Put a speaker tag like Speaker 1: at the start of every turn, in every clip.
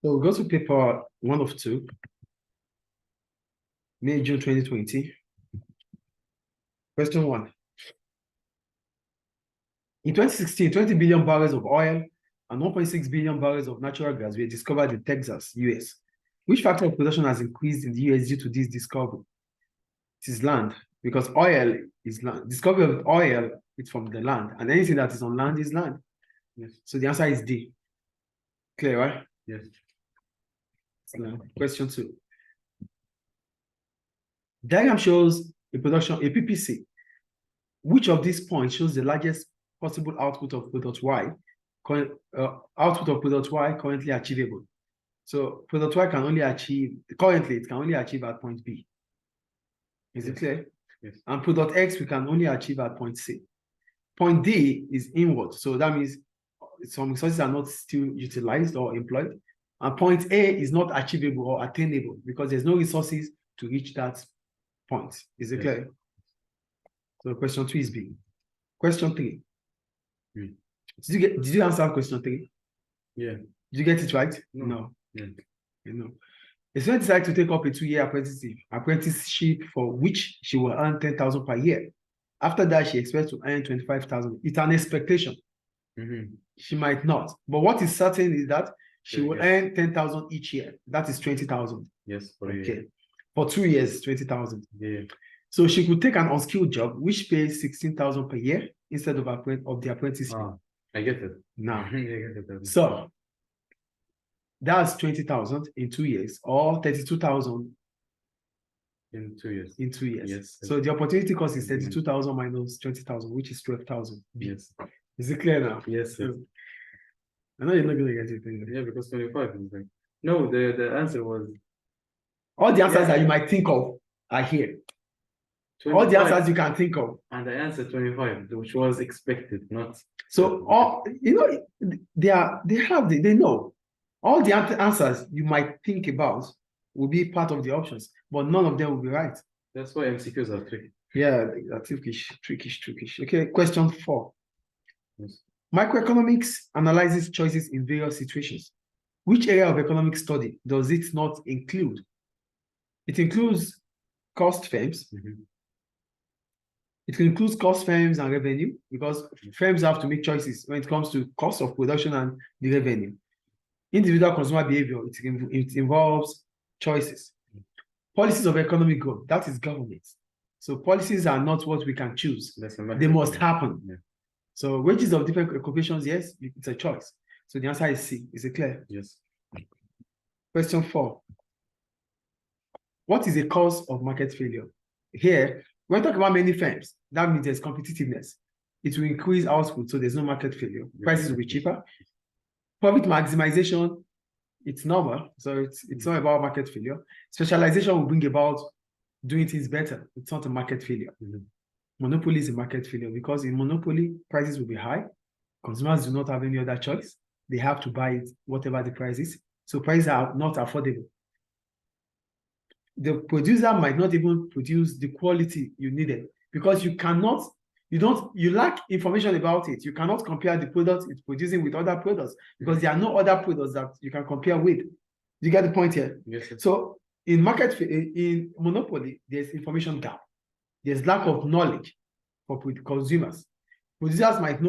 Speaker 1: So we go to paper 1 of 2, May, June 2020. Question 1. In 2016, 20 billion barrels of oil and 1.6 billion barrels of natural gas were discovered in Texas, US. Which factor of production has increased in the US due to this discovery? It is land, because oil is land. Discovery of oil is from the land, and anything that is on land is land.
Speaker 2: Yes.
Speaker 1: So the answer is D. Clear, right?
Speaker 2: Yes.
Speaker 1: Question 2. Diagram shows a PPC. Which of these points shows the largest possible output of product Y? Currently achievable. So product Y currently it can only achieve at point B. Is it clear?
Speaker 2: Yes.
Speaker 1: And product X we can only achieve at point C. Point D is inward, so that means some resources are not still utilized or employed. And point A is not achievable or attainable because there's no resources to reach that point. Is it clear? So question 2 is B. Question 3. Did you answer question 3?
Speaker 2: Yeah.
Speaker 1: Did you get it right?
Speaker 2: No. Yeah.
Speaker 1: No. A student decided to take up a 2-year apprenticeship for which she will earn 10,000 per year. After that, she expects to earn 25,000. It's an expectation. She might not. But what is certain is that she will earn 10,000 each year. That is 20,000.
Speaker 2: Yes.
Speaker 1: Okay. For 2 years, 20,000.
Speaker 2: Yeah.
Speaker 1: So she could take an unskilled job which pays 16,000 per year instead of the apprenticeship.
Speaker 2: I get it.
Speaker 1: Now,
Speaker 2: I get it.
Speaker 1: so that's 20,000 in 2 years, or 32,000
Speaker 2: in 2 years.
Speaker 1: In 2 years.
Speaker 2: Yes.
Speaker 1: So the opportunity cost is 32,000 minus 20,000, which is 12,000.
Speaker 2: Yes.
Speaker 1: Is it clear now?
Speaker 2: Yes. Yes.
Speaker 1: I know you're not going to get it.
Speaker 2: Yeah, because 25 is like no. The answer was
Speaker 1: all the answers that you might think of are here.
Speaker 2: 25,
Speaker 1: all the answers you can think of.
Speaker 2: And I answered 25, which was expected, not.
Speaker 1: So all they know. All the answers you might think about will be part of the options, but none of them will be right.
Speaker 2: That's why MCQs are tricky.
Speaker 1: Yeah, they're trickish. Okay, question 4.
Speaker 2: Yes.
Speaker 1: Microeconomics analyzes choices in various situations. Which area of economic study does it not include? It includes cost firms. It includes cost firms and revenue, because firms have to make choices when it comes to cost of production and the revenue. Individual consumer behavior, it involves choices. Policies of economic growth, that is government. So policies are not what we can choose. They must happen.
Speaker 2: Yeah.
Speaker 1: So wages of different occupations, yes, it's a choice. So the answer is C. Is it clear?
Speaker 2: Yes.
Speaker 1: Question 4. What is a cause of market failure? Here, when we talk about many firms, that means there's competitiveness. It will increase output, so there's no market failure. Prices will be cheaper. Profit maximization, it's normal, so it's not about market failure. Specialization will bring about doing things better. It's not a market failure. Monopoly is a market failure because in monopoly, prices will be high. Consumers do not have any other choice. They have to buy it, whatever the price is. So prices are not affordable. The producer might not even produce the quality you needed because you lack information about it. You cannot compare the products it's producing with other products because there are no other products that you can compare with. You get the point here?
Speaker 2: Yes, sir.
Speaker 1: So in monopoly, there's information gap. There's lack of knowledge for consumers. Producers might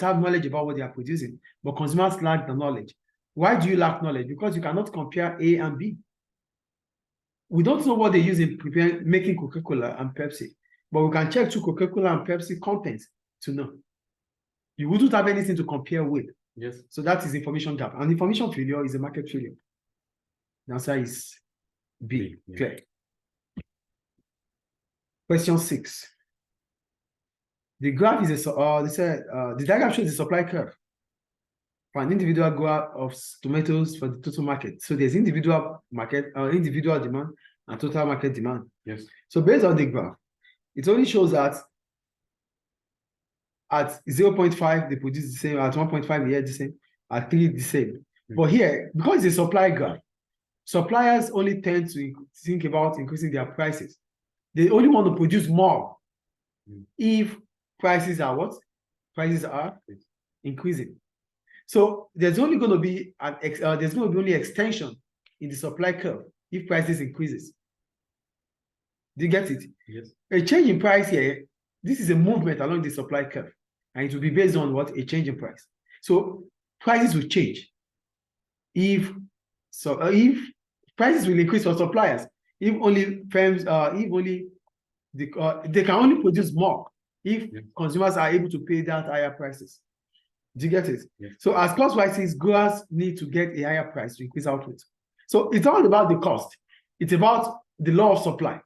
Speaker 1: have knowledge about what they are producing, but consumers lack the knowledge. Why do you lack knowledge? Because you cannot compare A and B. We don't know what they use in making Coca-Cola and Pepsi, but we can check to Coca-Cola and Pepsi contents to know. You wouldn't have anything to compare with.
Speaker 2: Yes.
Speaker 1: So that is information gap. And information failure is a market failure. The answer is B.
Speaker 2: Yeah.
Speaker 1: Clear. Question 6. The graph is the diagram shows the supply curve for an individual grower of tomatoes for the total market. So there's individual demand and total market demand.
Speaker 2: Yes.
Speaker 1: So based on the graph, it only shows that at 0.5 they produce the same, at 1.5 they get the same, at 3 the same. But here, because it's a supply graph, suppliers only tend to think about increasing their prices. They only want to produce more if prices are what? Prices are increasing. So there's only going to be there's going to be only extension in the supply curve if prices increases. Do you get it?
Speaker 2: Yes.
Speaker 1: A change in price here, this is a movement along the supply curve, and it will be based on what? A change in price. So prices will change if prices will increase for suppliers, if only firms if only they can only produce more if consumers are able to pay that higher prices. Do you get it?
Speaker 2: Yes.
Speaker 1: So as cost rises, growers need to get a higher price to increase output. So it's all about the cost. It's about the law of supply,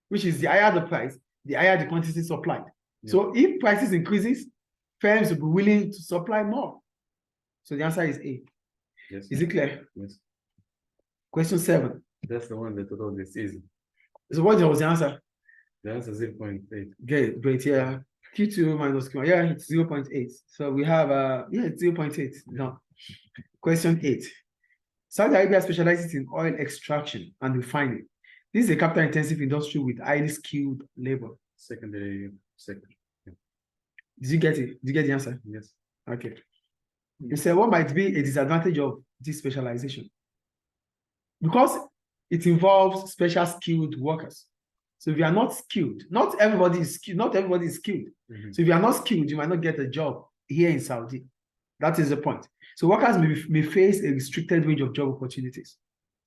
Speaker 1: which is the higher the price, the higher the quantity supplied. Yeah. So if prices increases, firms will be willing to supply more. So the answer is A.
Speaker 2: Yes.
Speaker 1: Is it clear?
Speaker 2: Yes.
Speaker 1: Question 7.
Speaker 2: That's the one that I thought is easy.
Speaker 1: So what was the answer?
Speaker 2: The answer is 0.8.
Speaker 1: Great, yeah. Q2 minus Q1. Yeah, it's 0.8. So we have it's 0.8. No. Question 8. Saudi Arabia specializes in oil extraction and refining. This is a capital intensive industry with highly skilled labor.
Speaker 2: Secondary sector. Yeah.
Speaker 1: Did you get it? Did you get the answer?
Speaker 2: Yes.
Speaker 1: Okay. You say what might be a disadvantage of this specialization? Because it involves special skilled workers. So if you are not skilled, not everybody is skilled. Mm-hmm. So if you are not skilled, you might not get a job here in Saudi. That is the point. So workers may face a restricted range of job opportunities.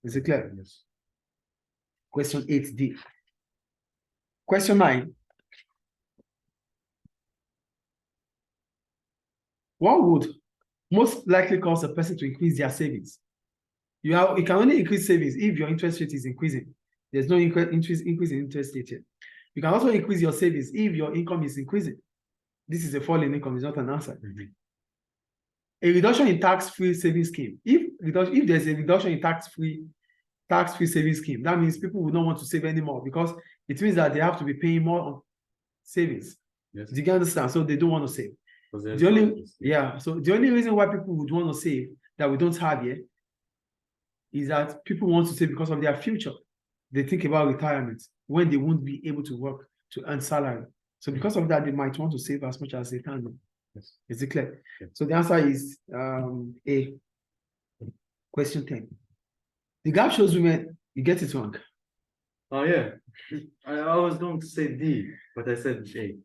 Speaker 1: Is it clear?
Speaker 2: Yes.
Speaker 1: Question 8D. Question 9. What would most likely cause a person to increase their savings? You can only increase savings if your interest rate is increasing. There's no increase in interest rate yet. You can also increase your savings if your income is increasing. This is a fall in income, it's not an answer. Mm-hmm. A reduction in tax-free savings scheme. If there's a reduction in tax-free savings scheme, that means people will not want to save anymore because it means that they have to be paying more on savings.
Speaker 2: Yes.
Speaker 1: Do you understand? So they don't want to save. So the only reason why people would want to save that we don't have yet is that people want to save because of their future. They think about retirement when they won't be able to work to earn salary. So because of that, they might want to save as much as they can. Yes. Is it clear? Yes. So the answer is A. Question 10. The graph shows women, you get it wrong.
Speaker 2: Oh yeah. I was going to say D, but I said A.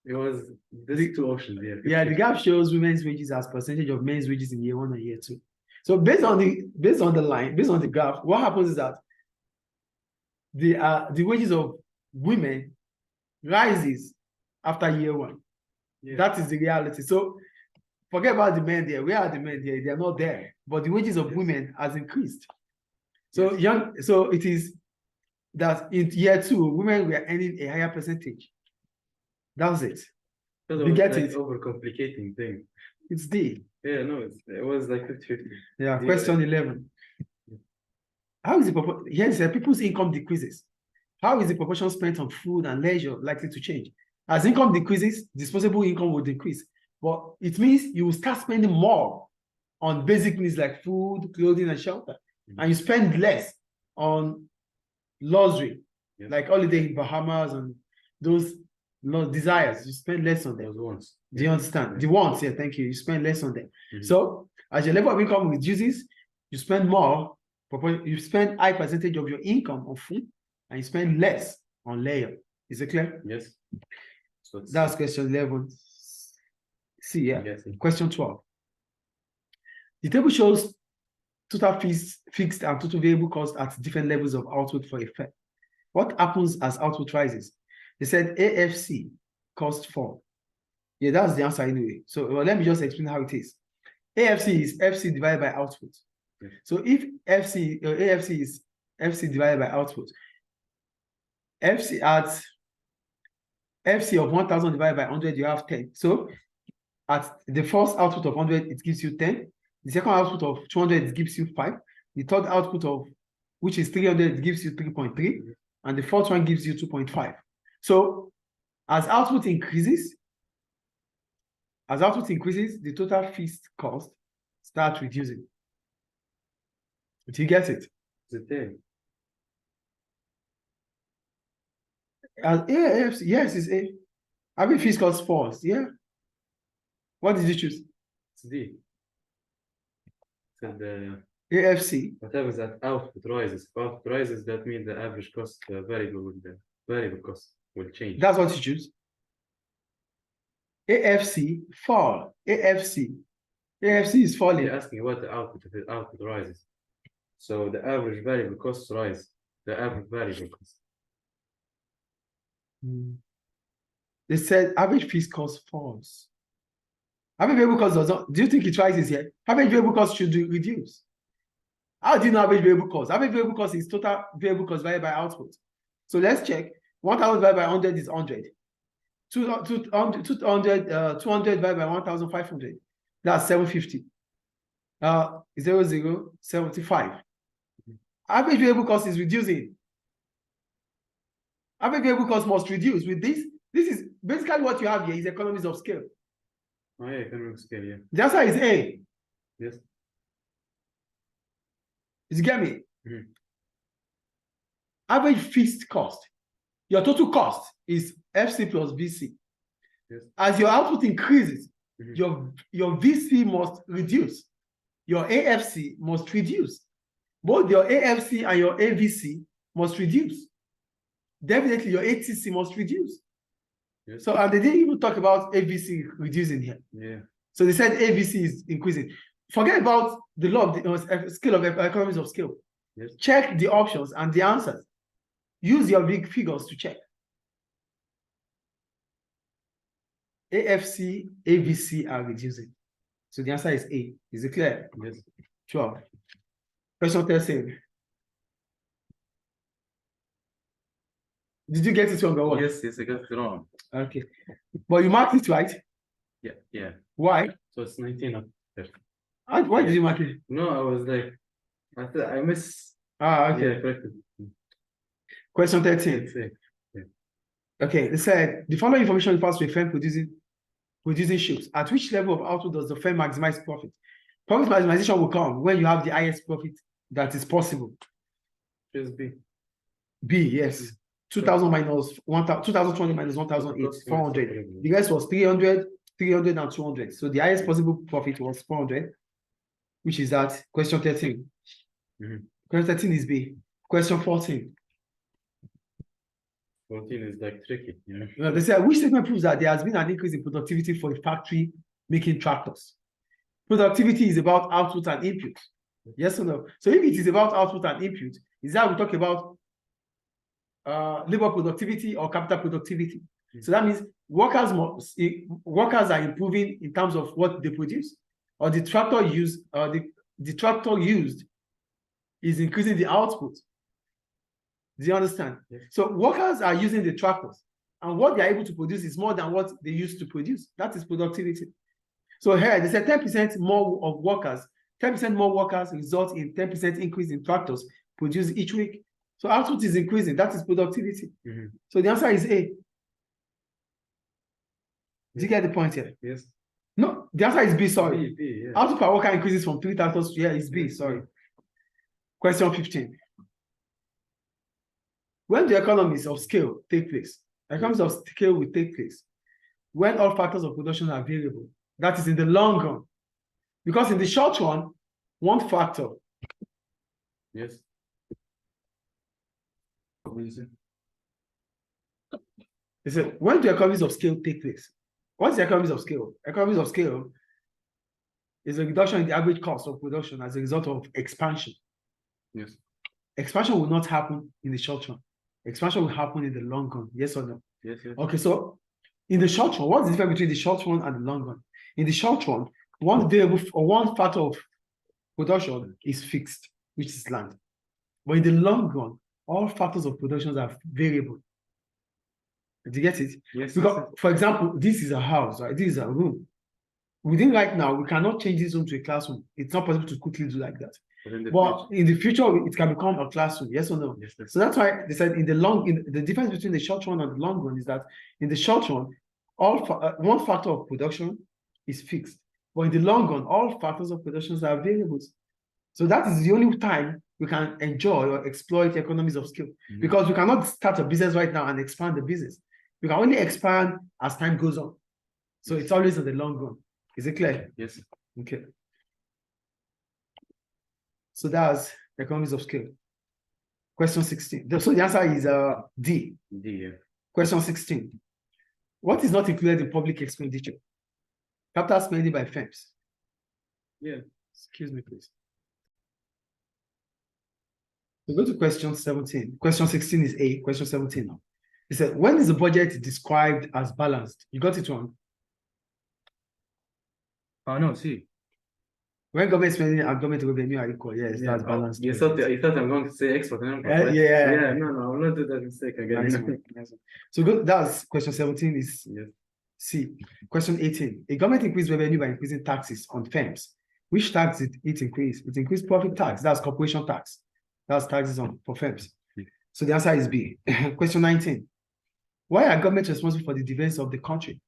Speaker 2: It was two options. Yeah.
Speaker 1: The graph shows women's wages as percentage of men's wages in year 1 and year 2. So based on the graph, what happens is that the wages of women rises after year 1. Yeah. That is the reality. So forget about the men there. Where are the men there? They are not there. But the wages of women has increased. So so it is that in year 2, women were earning a higher percentage. That's it.
Speaker 2: You get it? Overcomplicating thing.
Speaker 1: It's D.
Speaker 2: Yeah, no, it was like 50-50.
Speaker 1: Yeah, question 11. How is the proportion? Here's people's income decreases. How is the proportion spent on food and leisure likely to change? As income decreases, disposable income will decrease. But it means you will start spending more on basic needs like food, clothing, and shelter. Mm-hmm. And you spend less on luxury, like holiday in Bahamas and those desires. You spend less on them.
Speaker 2: Those wants.
Speaker 1: Do you understand? Yeah. The wants, thank you. You spend less on them. Mm-hmm. So as your level of income reduces, you spend more. You spend high percentage of your income on food, and you spend less on leisure. Is it clear?
Speaker 2: Yes.
Speaker 1: So that's question 11. See, yeah. Question 12. The table shows total fixed and total variable cost at different levels of output for a firm. What happens as output rises? They said AFC cost 4. Yeah, that's the answer anyway. So let me just explain how it is. AFC is FC divided by output. Yes. So if AFC is FC divided by output, FC of 1,000 divided by 100, you have 10. So at the first output of 100, it gives you 10. The second output of 200, it gives you 5. The third output of, which is 300, it gives you 3.3. And the fourth one gives you 2.5. So as output increases, the total fixed cost starts reducing. Do you get it?
Speaker 2: Is it there?
Speaker 1: Yes, it's A. Having fixed cost falls. Yeah. What did you choose?
Speaker 2: It's D. said
Speaker 1: AFC.
Speaker 2: what happens that output rises. If output rises, that means the average cost variable cost will change.
Speaker 1: That's what you choose. AFC fall. AFC. AFC is falling.
Speaker 2: You're asking what the output if the output rises. So the average variable costs rise. The average variable cost.
Speaker 1: They said average fixed cost falls. Average variable cost does not. Do you think it rises here? Average variable cost should reduce. How do you know average variable cost? Average variable cost is total variable cost divided by output. So let's check. 1,000 divided by 100 is 100. 200 divided by 1,500. That's 750. 75. Average variable cost is reducing. Average variable cost must reduce. With this is basically what you have here is economies of scale.
Speaker 2: Oh yeah, economies of scale, yeah.
Speaker 1: The answer is A.
Speaker 2: Yes.
Speaker 1: You get me? Average fixed cost. Your total cost is FC plus VC.
Speaker 2: Yes.
Speaker 1: As your output increases, your VC must reduce. Your AFC must reduce. Both your AFC and your AVC must reduce. Definitely your ATC must reduce.
Speaker 2: Yes.
Speaker 1: So, and they didn't even talk about AVC reducing here.
Speaker 2: Yeah.
Speaker 1: So they said AVC is increasing. Forget about the law of the scale of economies of scale.
Speaker 2: Yes.
Speaker 1: Check the options and the answers. Use your big figures to check. AFC, AVC are reducing. So the answer is A. Is it clear?
Speaker 2: Yes.
Speaker 1: Sure. Question 13. Did you get it wrong or what?
Speaker 2: Yes, I got it wrong.
Speaker 1: Okay. But you marked it right.
Speaker 2: Yeah.
Speaker 1: Why?
Speaker 2: So it's 19 of 30.
Speaker 1: And why did you mark it?
Speaker 2: No, I was like, I miss.
Speaker 1: Okay.
Speaker 2: Yeah, corrected.
Speaker 1: Question 13.
Speaker 2: Let's see.
Speaker 1: Okay, they said the following information refers to a firm producing ships. At which level of output does the firm maximize profit? Profit maximization will come when you have the highest profit that is possible.
Speaker 2: Just B.
Speaker 1: B, yes. 2,000 minus 1,000, 2,200 minus 1,008, 400. The rest was 300, 300, and 200. So the highest possible profit was 400, which is that question 13. Question 13 is B. Question 14.
Speaker 2: 14 is like tricky, you know.
Speaker 1: They say which statement proves that there has been an increase in productivity for a factory making tractors? Productivity is about output and input. Yes or no? So if it is about output and input, is that we talk about labor productivity or capital productivity? So that means workers are improving in terms of what they produce, or the tractor used, the tractor used is increasing the output. Do you understand?
Speaker 2: Yes.
Speaker 1: So workers are using the tractors, and what they are able to produce is more than what they used to produce. That is productivity. So here they said 10% more of workers, 10% more workers result in 10% increase in tractors produced each week. So output is increasing. That is productivity. So the answer is A. Do you get the point here?
Speaker 2: Yes.
Speaker 1: No, the answer is B, sorry.
Speaker 2: B, yeah.
Speaker 1: Output per worker increases from 3 tractors to it's B, sorry. Question 15. When the economies of scale take place, economies of scale will take place when all factors of production are variable. That is in the long run. Because in the short run, one factor.
Speaker 2: Yes. What is it?
Speaker 1: They said, when do economies of scale take place? What's the economies of scale? Economies of scale is a reduction in the average cost of production as a result of expansion.
Speaker 2: Yes.
Speaker 1: Expansion will not happen in the short run. Expansion will happen in the long run. Yes or no?
Speaker 2: Yes.
Speaker 1: Okay, so in the short run, what's the difference between the short run and the long run? In the short run, one variable or one factor of production is fixed, which is land. But in the long run, all factors of production are variable. Did you get it?
Speaker 2: Yes.
Speaker 1: Because, for example, this is a house, right? This is a room. Within right now, we cannot change this room to a classroom. It's not possible to quickly do like that. But in the future, it can become a classroom. Yes or no?
Speaker 2: Yes.
Speaker 1: So that's why they said the difference between the short run and the long run is that in the short run, one factor of production is fixed. But in the long run, all factors of production are variables. So that is the only time we can enjoy or exploit economies of scale. Because we cannot start a business right now and expand the business. We can only expand as time goes on. So it's always in the long run. Is it clear?
Speaker 2: Yes.
Speaker 1: Okay. So that's economies of scale. Question 16. So the answer is D.
Speaker 2: D, yeah.
Speaker 1: Question 16. What is not included in public expenditure? Capital spending by firms.
Speaker 2: Yeah.
Speaker 1: Excuse me, please. We go to question 17. Question 16 is A. Question 17 now. It said, when is the budget described as balanced? You got it wrong.
Speaker 2: Oh, no, see.
Speaker 1: When government spending and government revenue are equal, yes, that's balanced.
Speaker 2: You thought I'm going to say export and import, right?
Speaker 1: Yeah.
Speaker 2: No, I will not do that mistake again.
Speaker 1: Nice one, nice one. So that's question 17 is
Speaker 2: Yes.
Speaker 1: C. Question 18. A government increased revenue by increasing taxes on firms. Which tax did it increase? It increased profit tax. That's corporation tax. That's taxes on for firms. So the answer is B. Question 19. Why are governments responsible for the defense of the country?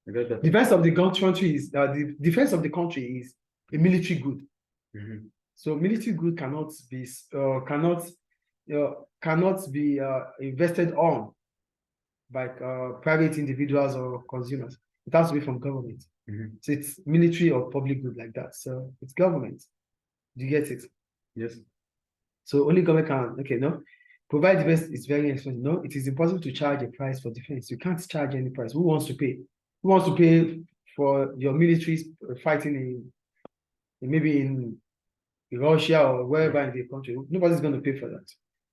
Speaker 2: I got that.
Speaker 1: Defense of the country is the defense of the country is a military good.
Speaker 2: Mhm.
Speaker 1: So military good cannot be invested on by private individuals or consumers. It has to be from government.
Speaker 2: Mhm.
Speaker 1: So it's military or public good like that. So it's government. Do you get it?
Speaker 2: Yes.
Speaker 1: So only government can, okay, no. Provide defense is very expensive. No, it is impossible to charge a price for defense. You can't charge any price. Who wants to pay? Who wants to pay for your military fighting maybe in Russia or wherever in the country? Nobody's going to pay for that.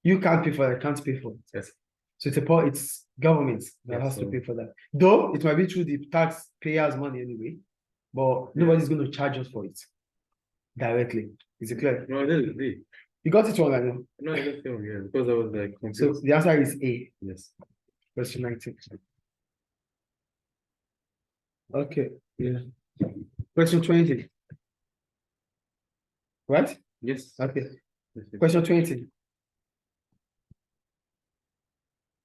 Speaker 1: You can't pay for it, can't pay for it.
Speaker 2: Yes.
Speaker 1: So it's government that has to pay for that. Though it might be through the taxpayers' money anyway, but nobody's going to charge us for it directly. Is it clear?
Speaker 2: No, I didn't. D.
Speaker 1: You got it wrong, I know.
Speaker 2: No, I got it wrong, yeah, because I was like confused.
Speaker 1: So the answer is A.
Speaker 2: Yes.
Speaker 1: Question 19. Okay. Yeah. Question 20. Right?
Speaker 2: Yes.
Speaker 1: Okay.
Speaker 2: Yes.
Speaker 1: Question 20.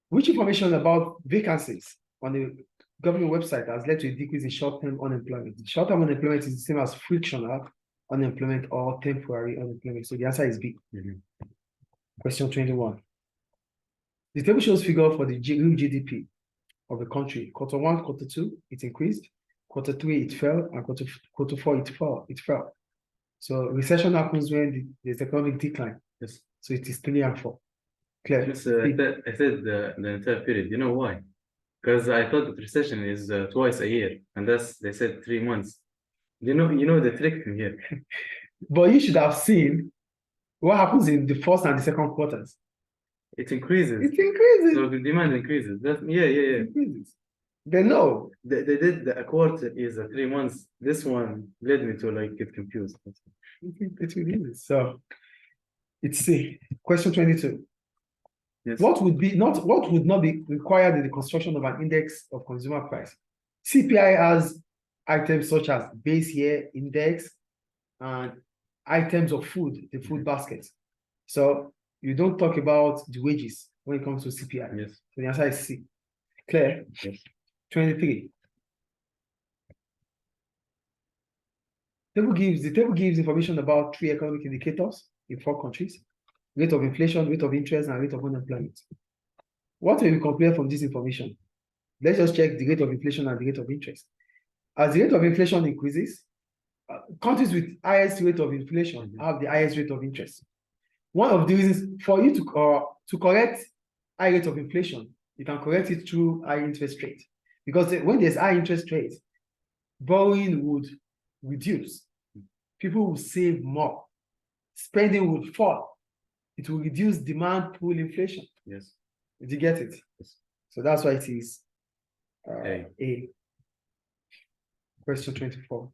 Speaker 1: Which information about vacancies on the government website has led to a decrease in short-term unemployment? Short-term unemployment is the same as frictional unemployment or temporary unemployment. So the answer is B.
Speaker 2: Mhm.
Speaker 1: Question 21. The table shows figure for the real GDP of the country. Quarter 1, quarter 2, it increased. Quarter 3, it fell. And quarter 4, it fell. So recession happens when there's economic decline.
Speaker 2: Yes.
Speaker 1: So it is 3 and 4. Clear?
Speaker 2: Yes, I said the entire period. You know why? Because I thought that recession is twice a year, and they said 3 months. You know the trick in here.
Speaker 1: But you should have seen what happens in the first and the second quarters.
Speaker 2: It increases.
Speaker 1: It increases.
Speaker 2: So the demand increases. Yeah.
Speaker 1: It increases. They know.
Speaker 2: They did a quarter is 3 months. This one led me to like get confused.
Speaker 1: It increases. So it's C. Question 22.
Speaker 2: Yes.
Speaker 1: What would not be required in the construction of an index of consumer price? CPI has items such as base year index and items of food, the food basket. So you don't talk about the wages when it comes to CPI.
Speaker 2: Yes.
Speaker 1: So the answer is C. Clear?
Speaker 2: Yes.
Speaker 1: 23. The table gives information about 3 economic indicators in 4 countries: rate of inflation, rate of interest, and rate of unemployment. What will you compare from this information? Let's just check the rate of inflation and the rate of interest. As the rate of inflation increases, countries with highest rate of inflation have the highest rate of interest. One of the reasons for you to correct high rate of inflation, you can correct it through high interest rate. Because when there's high interest rate, borrowing would reduce. People will save more. Spending would fall. It will reduce demand pull inflation.
Speaker 2: Yes.
Speaker 1: Did you get it?
Speaker 2: Yes.
Speaker 1: So that's why it is
Speaker 2: A.
Speaker 1: Question 24.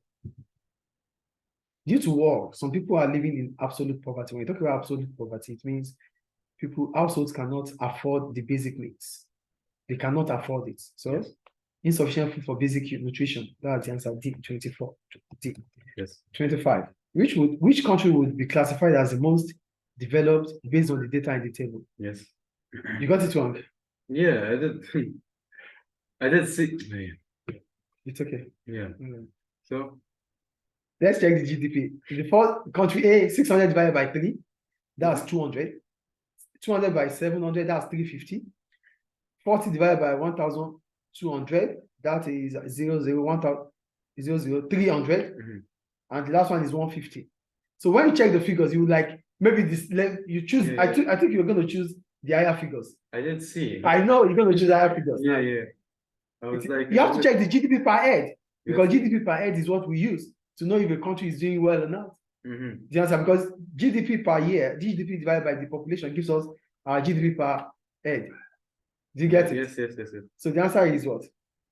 Speaker 1: Due to war, some people are living in absolute poverty. When you talk about absolute poverty, it means households cannot afford the basic needs. They cannot afford it. So
Speaker 2: yes.
Speaker 1: Insufficient food for basic nutrition. That's the answer. D. 24. D.
Speaker 2: Yes.
Speaker 1: 25. Which country would be classified as the most developed based on the data in the table?
Speaker 2: Yes.
Speaker 1: You got it wrong.
Speaker 2: Yeah, I did. I did see.
Speaker 1: It's okay.
Speaker 2: Yeah. So
Speaker 1: let's check the GDP. The first country A, 600 divided by 3, that's 200. 200 by 700, that's 350. 40 divided by 1,200, that is 300. And the last one is 150. So when you check the figures, you like maybe this you choose.
Speaker 2: Yeah,
Speaker 1: I think you're going to choose the higher figures.
Speaker 2: I didn't see.
Speaker 1: I know you're going to choose higher figures.
Speaker 2: Yeah, yeah. I was like,
Speaker 1: You have to check the GDP per head because
Speaker 2: Yes.
Speaker 1: GDP per head is what we use to know if a country is doing well or not.
Speaker 2: Mm-hmm.
Speaker 1: Do you understand? Because GDP per year, GDP divided by the population gives us our GDP per head. Do you get it?
Speaker 2: Yes, yes, yes, yes.
Speaker 1: So the answer is what?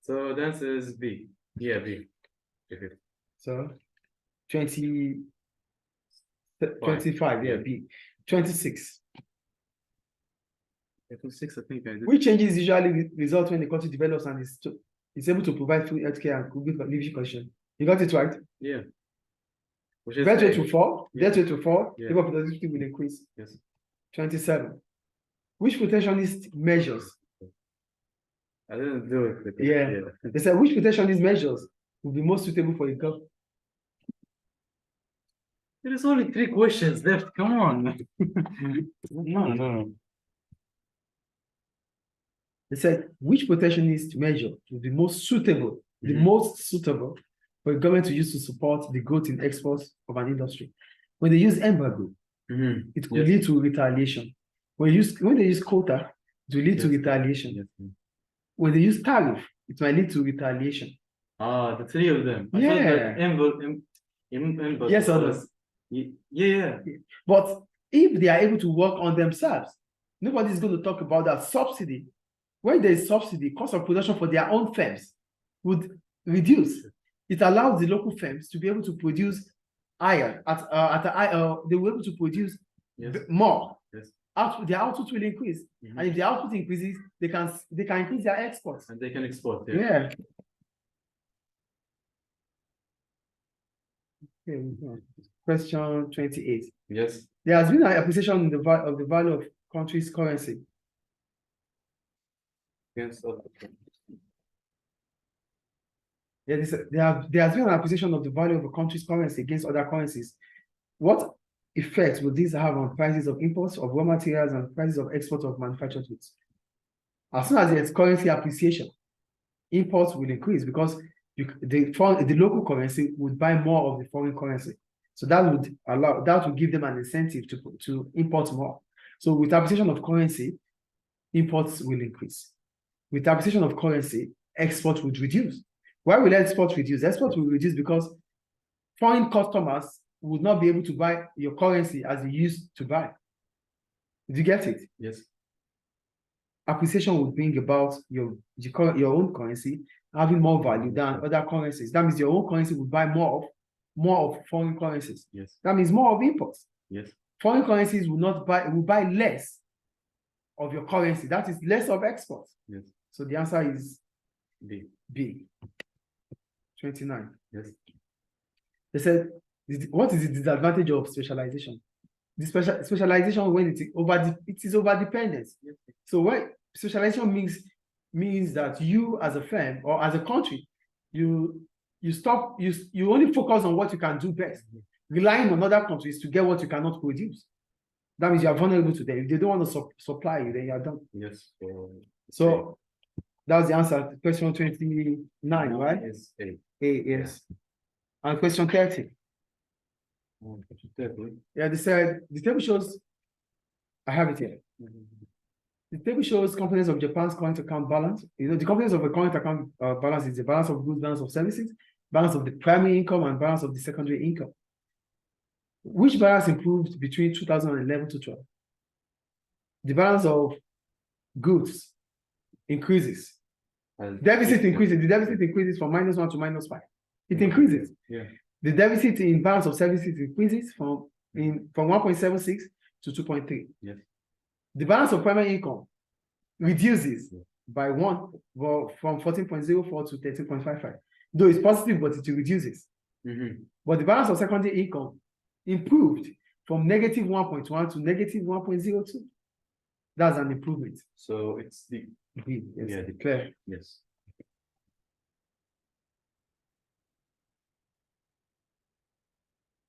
Speaker 2: So the answer is B. Yeah, B. Okay.
Speaker 1: So 25, yeah, B. 26.
Speaker 2: 26, I think I did.
Speaker 1: Which changes usually result when the country develops and is able to provide free healthcare and good living condition? You got it right?
Speaker 2: Yeah. Which is
Speaker 1: Debt rate
Speaker 2: A.
Speaker 1: will fall.
Speaker 2: Yeah.
Speaker 1: Debt rate will fall.
Speaker 2: Yeah.
Speaker 1: Labor productivity will increase.
Speaker 2: Yes.
Speaker 1: 27. Which protectionist measures?
Speaker 2: I didn't do it. But
Speaker 1: Yeah. They said which protectionist measures will be most suitable for a government?
Speaker 2: There is only 3 questions left. Come on. No.
Speaker 1: They said which protectionist measure will be most suitable, the
Speaker 2: Mhm.
Speaker 1: most suitable for a government to use to support the growth in exports of an industry. When they use embargo,
Speaker 2: Mhm.
Speaker 1: it could
Speaker 2: Yes.
Speaker 1: lead to retaliation. When they use quota, it will lead to
Speaker 2: Yes.
Speaker 1: retaliation.
Speaker 2: Yes.
Speaker 1: When they use tariff, it might lead to retaliation.
Speaker 2: Ah, the 3 of them. I thought
Speaker 1: Yeah.
Speaker 2: that envelope
Speaker 1: Yes or no?
Speaker 2: was- Yeah.
Speaker 1: But if they are able to work on themselves, nobody's going to talk about that subsidy. When there is subsidy, cost of production for their own firms would reduce. It allows the local firms to be able to produce iron at a high, they will be able to produce
Speaker 2: Yes.
Speaker 1: more.
Speaker 2: Yes.
Speaker 1: Their output will increase,
Speaker 2: Mhm.
Speaker 1: and if the output increases, they can increase their exports.
Speaker 2: And they can export.
Speaker 1: Yeah. Okay. Question 28.
Speaker 2: Yes.
Speaker 1: There has been an appreciation in of the value of country's currency.
Speaker 2: Against other.
Speaker 1: There has been an appreciation of the value of a country's currency against other currencies. What effect will this have on prices of imports of raw materials and prices of export of manufactured goods? As soon as there's currency appreciation, imports will increase because the local currency would buy more of the foreign currency. So that would give them an incentive to import more. So with appreciation of currency, imports will increase. With appreciation of currency, export would reduce. Why will export reduce? Export will reduce because foreign customers would not be able to buy your currency as they used to buy. Did you get it?
Speaker 2: Yes.
Speaker 1: Appreciation would bring about your own currency having more value than other currencies. That means your own currency would buy more of foreign currencies.
Speaker 2: Yes.
Speaker 1: That means more of imports.
Speaker 2: Yes.
Speaker 1: Foreign currencies will buy less of your currency. That is less of exports.
Speaker 2: Yes.
Speaker 1: So the answer is
Speaker 2: B.
Speaker 1: 29.
Speaker 2: Yes.
Speaker 1: They said, what is the disadvantage of specialization? The specialization when it is over dependence.
Speaker 2: Yes.
Speaker 1: So what specialization means that you as a firm or as a country, you only focus on what you can do best, relying on other countries to get what you cannot produce. That means you are vulnerable to them. If they don't want to supply you, then you are done.
Speaker 2: Yes.
Speaker 1: So that was the answer to question 29, right?
Speaker 2: Yes. A.
Speaker 1: Yes. And question 30. Yeah, they said the table shows. I have it here. The table shows components of Japan's current account balance. The components of a current account balance is the balance of goods, balance of services, balance of the primary income, and balance of the secondary income. Which balance improved between 2011 to 12? The balance of goods increases. Deficit increases. The deficit increases from -1 to -5. It increases.
Speaker 2: Yeah.
Speaker 1: The deficit in balance of services increases from 1.76 to 2.3.
Speaker 2: Yes.
Speaker 1: The balance of primary income reduces by 1, from 14.04 to 13.55. Though it's positive, but it reduces. But the balance of secondary income improved from -1.1 to -1.02. That's an improvement.
Speaker 2: So it's the
Speaker 1: B, yes.
Speaker 2: Yeah,
Speaker 1: Clear.
Speaker 2: yes.